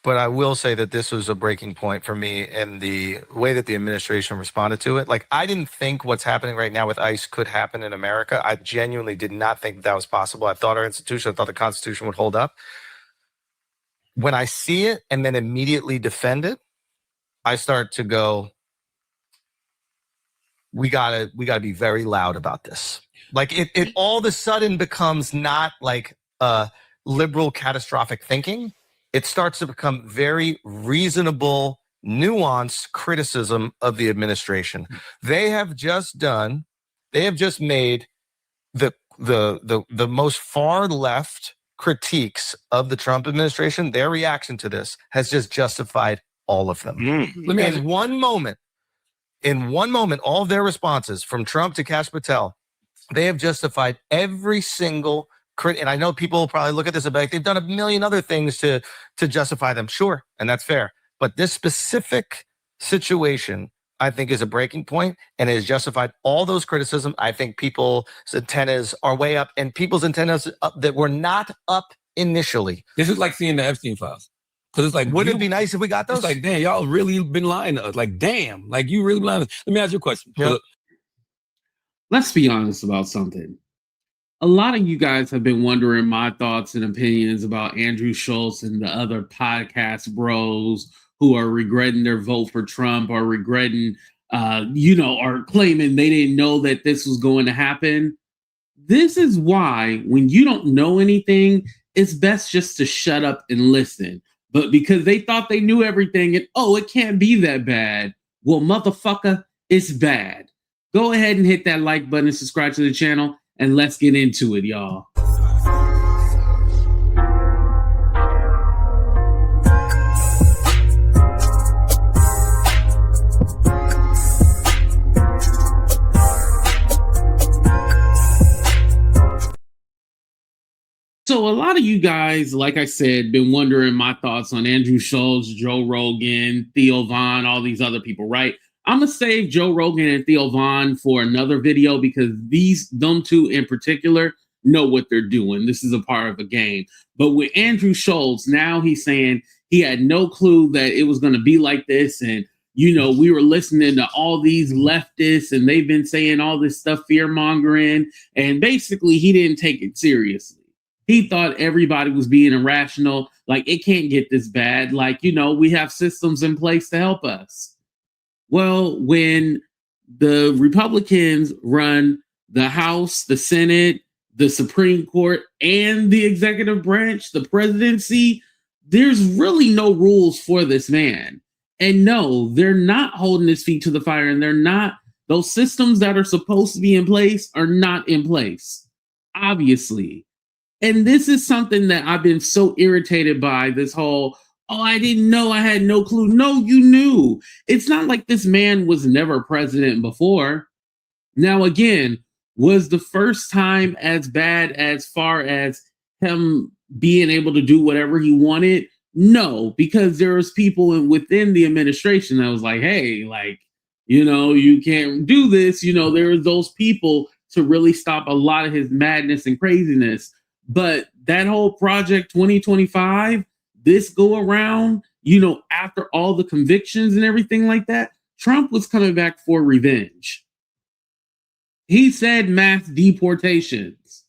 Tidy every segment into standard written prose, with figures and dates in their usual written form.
But I will say that this was a breaking point for me in the way that the administration responded to it. Like, I didn't think what's happening right now with ICE could happen in America. I genuinely did not think that was possible. I thought our institution, I thought the Constitution would hold up. When I see it and then immediately defend it, I start to go, we gotta be very loud about this. Like, it all of a sudden becomes not like liberal catastrophic thinking. It starts to become very reasonable, nuanced criticism of the administration. They have just made the most far left critiques of the Trump administration. Their reaction to this has just justified all of them. Let me ask you. In one moment, all of their responses from Trump to Kash Patel, they have justified every single and I know people will probably look at this and be like, they've done a million other things to justify them. Sure, and that's fair. But this specific situation, I think, is a breaking point, and it has justified all those criticisms. I think people's antennas are way up, and people's antennas that were not up initially. This is like seeing the Epstein files. Because it's like, wouldn't it be nice if we got those? It's like, damn, y'all really been lying to us. Like, damn, like you really lying to us. Let me ask you a question. Yep. Let's be honest about something. A lot of you guys have been wondering my thoughts and opinions about Andrew Schulz and the other podcast bros who are regretting their vote for Trump or regretting, or claiming they didn't know that this was going to happen. This is why when you don't know anything, it's best just to shut up and listen. But because they thought they knew everything and, it can't be that bad. Well, motherfucker, it's bad. Go ahead and hit that like button and subscribe to the channel. And let's get into it, y'all. So a lot of you guys, like I said, been wondering my thoughts on Andrew Schulz, Joe Rogan, Theo Von, all these other people, right? I'm going to save Joe Rogan and Theo Von for another video because them two in particular know what they're doing. This is a part of a game. But with Andrew Schulz, now he's saying he had no clue that it was going to be like this. And, we were listening to all these leftists and they've been saying all this stuff, fear-mongering. And basically, he didn't take it seriously. He thought everybody was being irrational. Like, it can't get this bad. Like, we have systems in place to help us. Well, when the Republicans run the House, the Senate, the Supreme Court, and the executive branch, the presidency, there's really no rules for this man. And no, they're not holding his feet to the fire, and those systems that are supposed to be in place are not in place, obviously. And this is something that I've been so irritated by, this whole, I didn't know, I had no clue. No, you knew. It's not like this man was never president before. Now, again, was the first time as bad as far as him being able to do whatever he wanted? No, because there was people within the administration that was like, hey, you can't do this. There was those people to really stop a lot of his madness and craziness. But that whole Project 2025, this go around, after all the convictions and everything like that, Trump was coming back for revenge. He said mass deportations.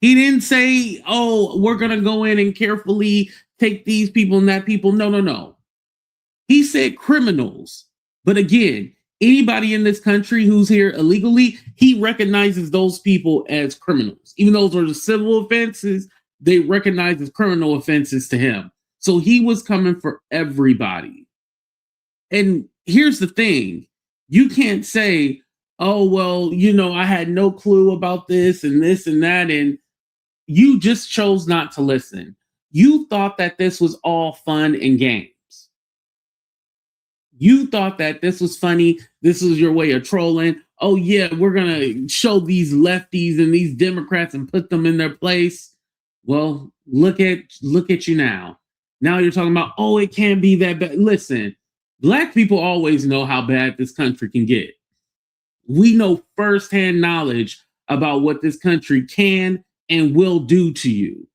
He didn't say, we're going to go in and carefully take these people and that people. No. He said criminals. But again, anybody in this country who's here illegally, he recognizes those people as criminals. Even though those are the civil offenses, they recognize as criminal offenses to him. So he was coming for everybody. And here's the thing. You can't say, I had no clue about this and that. And you just chose not to listen. You thought that this was all fun and games. You thought that this was funny. This was your way of trolling. Oh, yeah, we're going to show these lefties and these Democrats and put them in their place. Well, look at you now. Now you're talking about, it can't be that bad. Listen, Black people always know how bad this country can get. We know firsthand knowledge about what this country can and will do to you.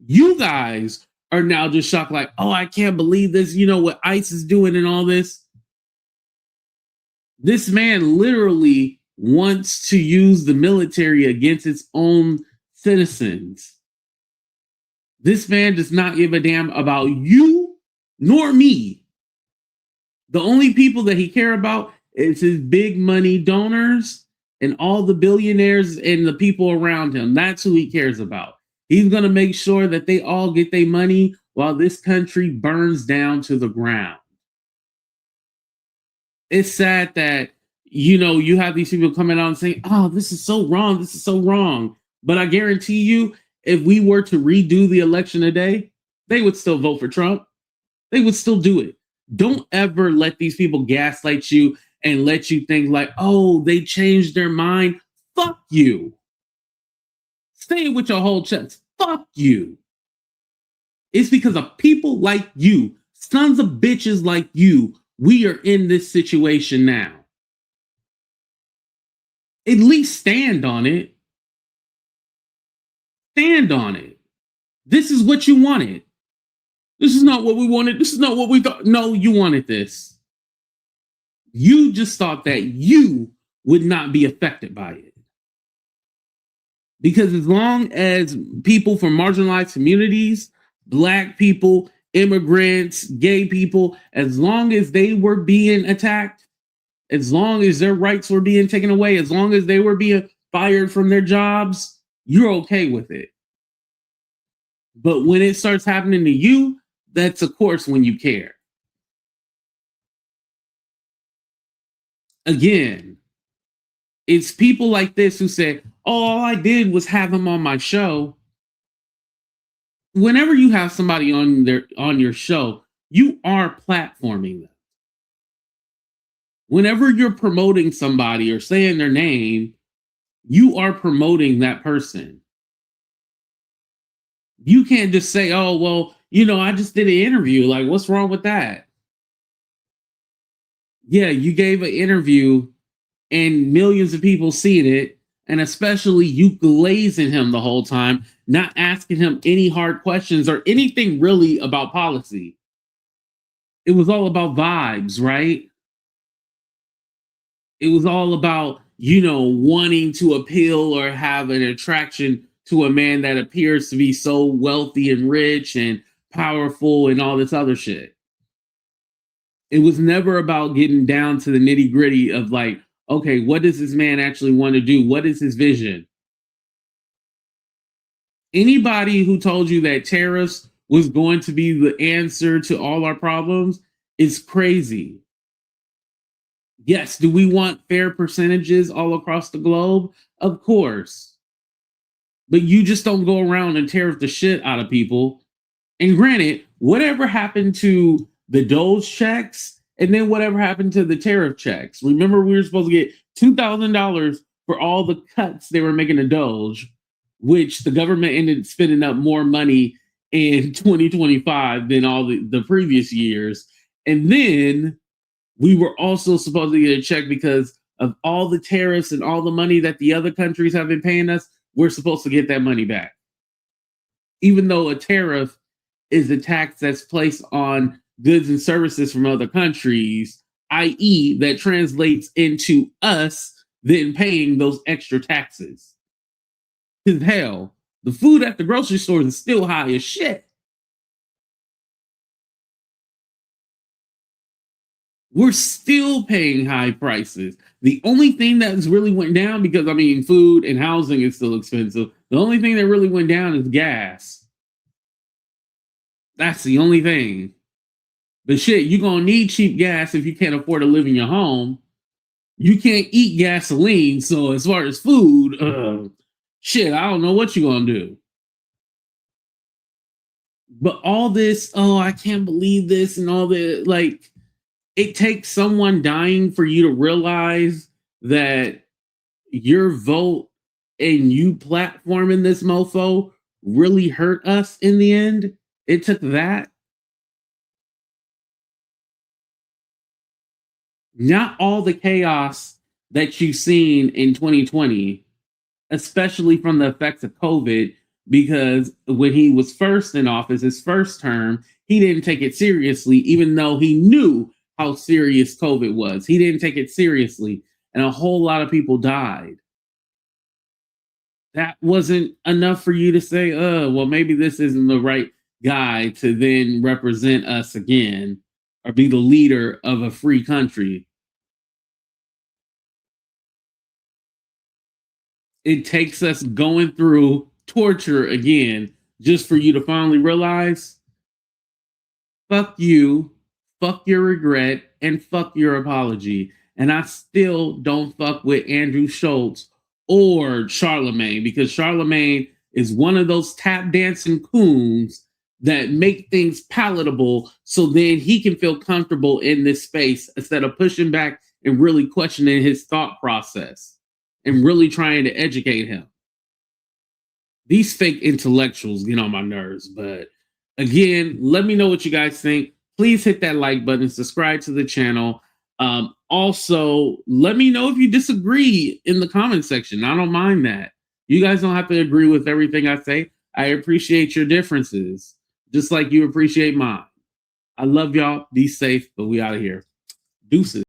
You guys are now just shocked, like, oh, I can't believe this. You know what ICE is doing and all this. This man literally wants to use the military against its own citizens. This man does not give a damn about you nor me. The only people that he cares about is his big money donors and all the billionaires and the people around him. That's who he cares about. He's going to make sure that they all get their money while this country burns down to the ground. It's sad that, you know, you have these people coming out and saying, oh, this is so wrong. This is so wrong. But I guarantee you, if we were to redo the election today, they would still vote for Trump. They would still do it. Don't ever let these people gaslight you and let you think like, oh, they changed their mind. Fuck you. Say it with your whole chest. Fuck you. It's because of people like you, sons of bitches like you, we are in this situation now. At least stand on it. Stand on it. This is what you wanted. This is not what we wanted. This is not what we thought. No, you wanted this. You just thought that you would not be affected by it. Because as long as people from marginalized communities, Black people, immigrants, gay people, as long as they were being attacked, as long as their rights were being taken away, as long as they were being fired from their jobs, you're okay with it. But when it starts happening to you, that's of course when you care. Again, it's people like this who say, oh, all I did was have him on my show. Whenever you have somebody on your show, you are platforming them. Whenever you're promoting somebody or saying their name, you are promoting that person. You can't just say, oh, well, you know, I just did an interview. Like, what's wrong with that? Yeah, you gave an interview and millions of people seen it. And especially you glazing him the whole time, not asking him any hard questions or anything really about policy. It was all about vibes, right? It was all about, you know, wanting to appeal or have an attraction to a man that appears to be so wealthy and rich and powerful and all this other shit. It was never about getting down to the nitty gritty of like, okay, what does this man actually want to do? What is his vision? Anybody who told you that tariffs was going to be the answer to all our problems is crazy. Yes, do we want fair percentages all across the globe? Of course. But you just don't go around and tariff the shit out of people. And granted, whatever happened to the Doge checks and then whatever happened to the tariff checks? Remember, we were supposed to get $2,000 for all the cuts they were making to Doge, which the government ended up spending up more money in 2025 than all the previous years. And then we were also supposed to get a check because of all the tariffs and all the money that the other countries have been paying us. We're supposed to get that money back. Even though a tariff is a tax that's placed on goods and services from other countries, i.e., that translates into us then paying those extra taxes. Because hell, the food at the grocery store is still high as shit. We're still paying high prices. The only thing that's really went down, because I mean, food and housing is still expensive. The only thing that really went down is gas. That's the only thing. But shit, you're going to need cheap gas if you can't afford to live in your home. You can't eat gasoline. So as far as food, shit, I don't know what you're going to do. But all this, oh, I can't believe this and all the, like, it takes someone dying for you to realize that your vote and you platforming this mofo really hurt us in the end. It took that. Not all the chaos that you've seen in 2020, especially from the effects of COVID, because when he was first in office, his first term, he didn't take it seriously, even though he knew how serious COVID was. He didn't take it seriously, and a whole lot of people died. That wasn't enough for you to say, well, maybe this isn't the right guy to then represent us again or be the leader of a free country. It takes us going through torture again just for you to finally realize, fuck you, fuck your regret, and fuck your apology. And I still don't fuck with Andrew Schulz or Charlemagne, because Charlemagne is one of those tap dancing coons that make things palatable so then he can feel comfortable in this space instead of pushing back and really questioning his thought process and really trying to educate him. These fake intellectuals get on my nerves, but again, let me know what you guys think. Please hit that like button, subscribe to the channel. Also, let me know if you disagree in the comment section. I don't mind that. You guys don't have to agree with everything I say. I appreciate your differences, just like you appreciate mine. I love y'all. Be safe, but we out of here. Deuces.